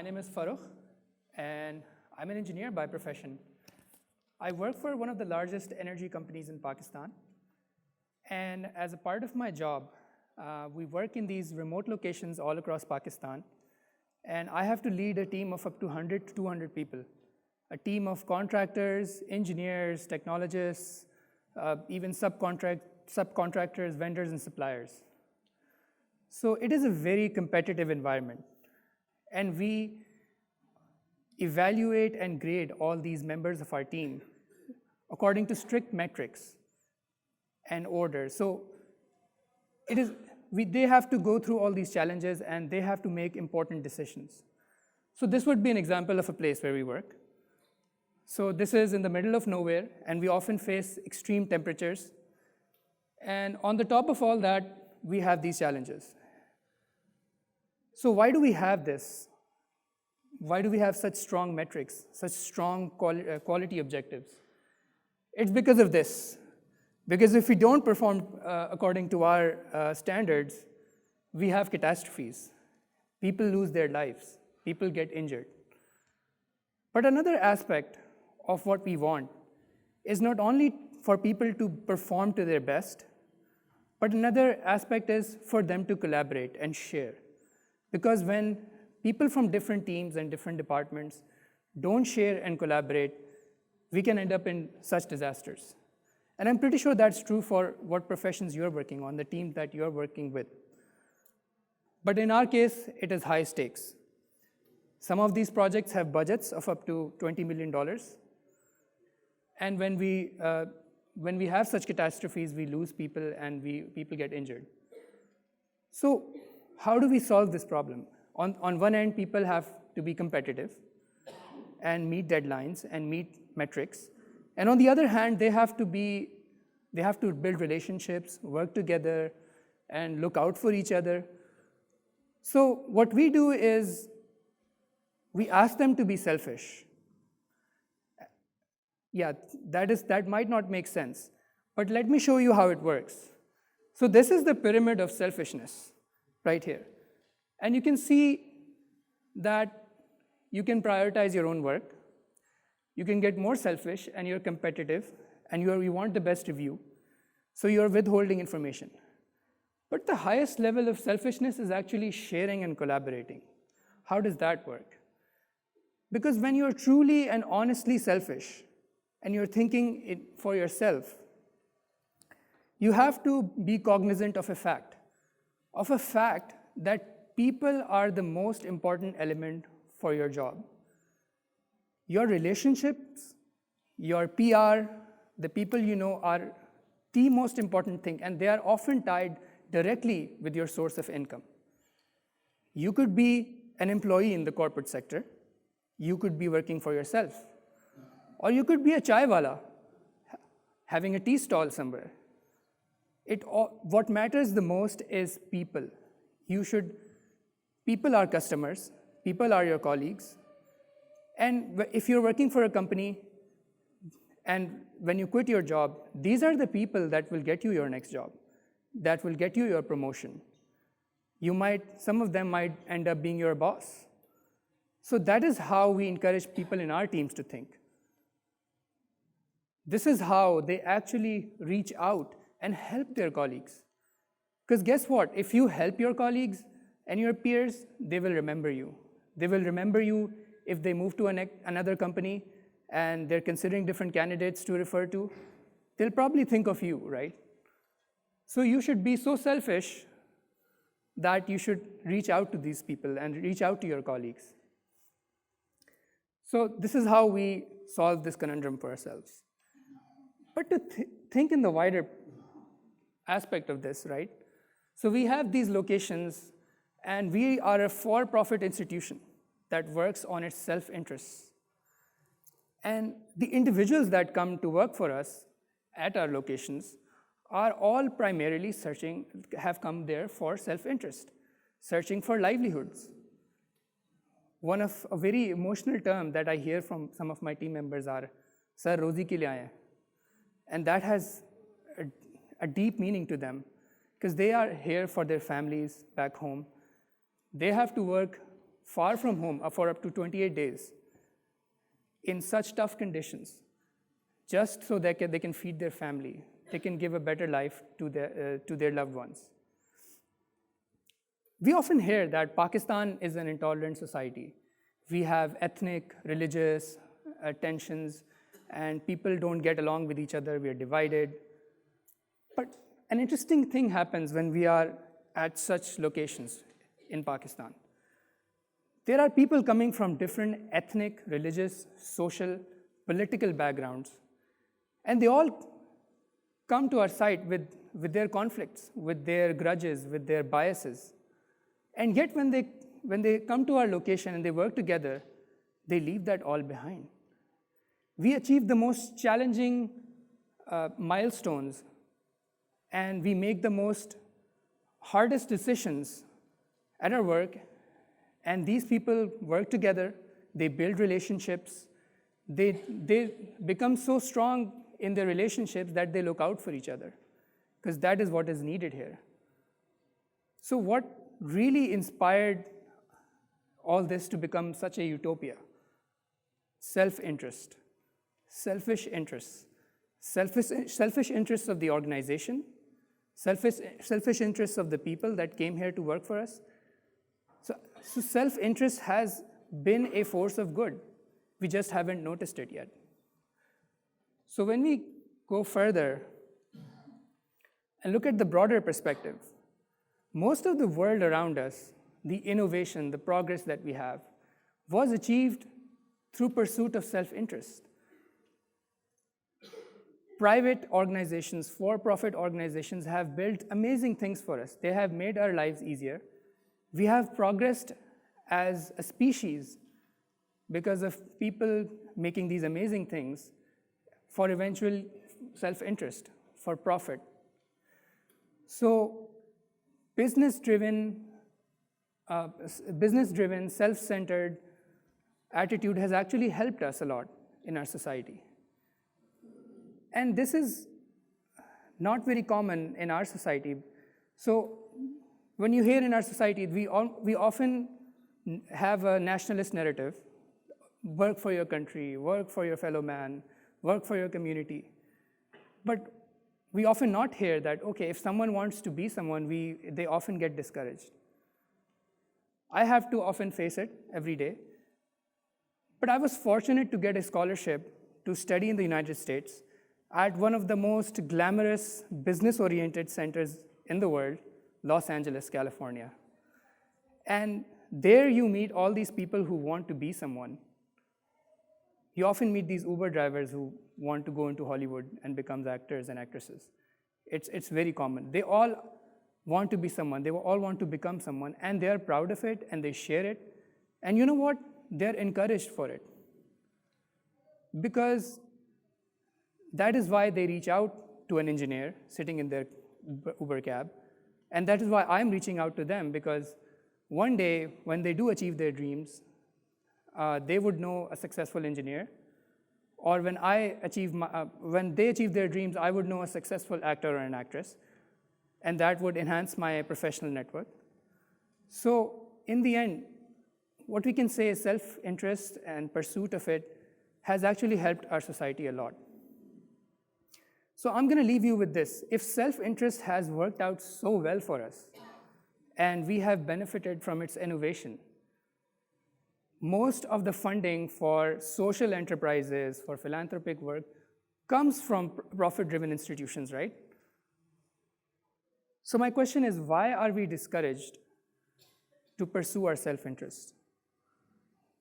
name is Farrukh, and I'm an engineer by profession. I work for one of the largest energy companies in Pakistan. And as a part of my job, we work in these remote locations all across Pakistan. And I have to lead a team of up to 100 to 200 people, a team of contractors, engineers, technologists, even subcontractors, vendors, and suppliers. So it is a very competitive environment. And we evaluate and grade all these members of our team according to strict metrics and orders. So they have to go through all these challenges and they have to make important decisions. So this would be an example of a place where we work. So this is in the middle of nowhere, and we often face extreme temperatures. And on the top of all that, we have these challenges. So why do we have this? Why do we have such strong metrics, such strong quality objectives? It's because of this. Because if we don't perform according to our standards, we have catastrophes. People lose their lives. People get injured. But another aspect of what we want is not only for people to perform to their best, but another aspect is for them to collaborate and share. Because when people from different teams and different departments don't share and collaborate, we can end up in such disasters. And I'm pretty sure that's true for what professions you're working on, the team that you're working with. But in our case, it is high stakes. Some of these projects have budgets of up to $20 million. And when we have such catastrophes, we lose people and people get injured. So how do we solve this problem? On one end, people have to be competitive and meet deadlines and meet metrics. And on the other hand, they have to build relationships, work together, and look out for each other. So what we do is we ask them to be selfish. Yeah, that might not make sense, but let me show you how it works. So this is the pyramid of selfishness right here. And you can see that you can prioritize your own work. You can get more selfish, and you're competitive, and you want the best of you. So you're withholding information. But the highest level of selfishness is actually sharing and collaborating. How does that work? Because when you're truly and honestly selfish, and you're thinking it for yourself, you have to be cognizant of a fact that people are the most important element for your job. Your relationships, your PR, the people you know are the most important thing, and they are often tied directly with your source of income. You could be an employee in the corporate sector. You could be working for yourself. Or you could be a chai wala, having a tea stall somewhere. What matters the most is people. People are customers, people are your colleagues. And if you're working for a company, and when you quit your job, these are the people that will get you your next job, that will get you your promotion. Some of them might end up being your boss. So that is how we encourage people in our teams to think. This is how they actually reach out and help their colleagues. Because guess what? If you help your colleagues and your peers, they will remember you. They will remember you if they move to another company and they're considering different candidates to refer to. They'll probably think of you, right? So you should be so selfish that you should reach out to these people and reach out to your colleagues. So this is how we solve this conundrum for ourselves. But to think in the wider aspect of this, right? So we have these locations, and we are a for-profit institution that works on its self-interests. And the individuals that come to work for us at our locations are all primarily have come there for self-interest, searching for livelihoods. One of a very emotional term that I hear from some of my team members are, "Sir, rozi ke liye aaye hain." And that has a deep meaning to them, because they are here for their families back home. They have to work far from home for up to 28 days in such tough conditions, just so that they can feed their family, they can give a better life to their loved ones. We often hear that Pakistan is an intolerant society. We have ethnic, religious tensions, and people don't get along with each other, we are divided. But an interesting thing happens when we are at such locations in Pakistan. There are people coming from different ethnic, religious, social, political backgrounds, and they all come to our site with their conflicts, with their grudges, with their biases. And yet when they come to our location and they work together, they leave that all behind. We achieve the most challenging milestones, and we make the most hardest decisions at our work, and these people work together, they build relationships, they become so strong in their relationships that they look out for each other, because that is what is needed here. So what really inspired all this to become such a utopia? Self-interest, selfish interests, selfish interests of the organization, selfish interests of the people that came here to work for us. So self-interest has been a force of good. We just haven't noticed it yet. So when we go further and look at the broader perspective, most of the world around us, the innovation, the progress that we have, was achieved through pursuit of self-interest. Private organizations, for-profit organizations have built amazing things for us. They have made our lives easier. We have progressed as a species because of people making these amazing things for eventual self-interest, for profit. So business-driven, self-centered attitude has actually helped us a lot in our society. And this is not very common in our society. So when you hear in our society, we often have a nationalist narrative: work for your country, work for your fellow man, work for your community. But we often not hear that, okay, if someone wants to be someone, they often get discouraged. I have to often face it every day. But I was fortunate to get a scholarship to study in the United States at one of the most glamorous business-oriented centers in the world, Los Angeles, California. And there you meet all these people who want to be someone. You often meet these Uber drivers who want to go into Hollywood and become actors and actresses. It's very common. They all want to be someone. They all want to become someone, and they are proud of it, and they share it. And you know what? They're encouraged for it. Because that is why they reach out to an engineer sitting in their Uber cab. And that is why I'm reaching out to them, because one day, when they do achieve their dreams, they would know a successful engineer. Or when they achieve their dreams, I would know a successful actor or an actress. And that would enhance my professional network. So in the end, what we can say is self-interest and pursuit of it has actually helped our society a lot. So I'm going to leave you with this. If self-interest has worked out so well for us, and we have benefited from its innovation, most of the funding for social enterprises, for philanthropic work, comes from profit-driven institutions, right? So my question is, why are we discouraged to pursue our self-interest?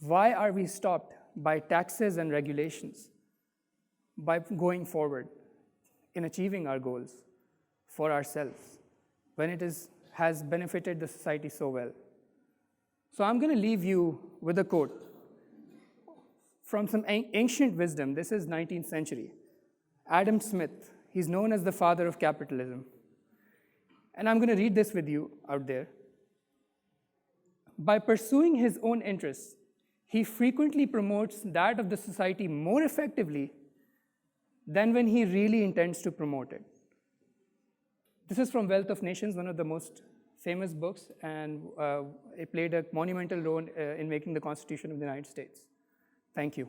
Why are we stopped by taxes and regulations by going forward in achieving our goals for ourselves when it has benefited the society so well? So I'm going to leave you with a quote from some ancient wisdom. This is 19th century. Adam Smith, he's known as the father of capitalism. And I'm going to read this with you out there. By pursuing his own interests, he frequently promotes that of the society more effectively than when he really intends to promote it. This is from Wealth of Nations, one of the most famous books, and it played a monumental role in making the Constitution of the United States. Thank you.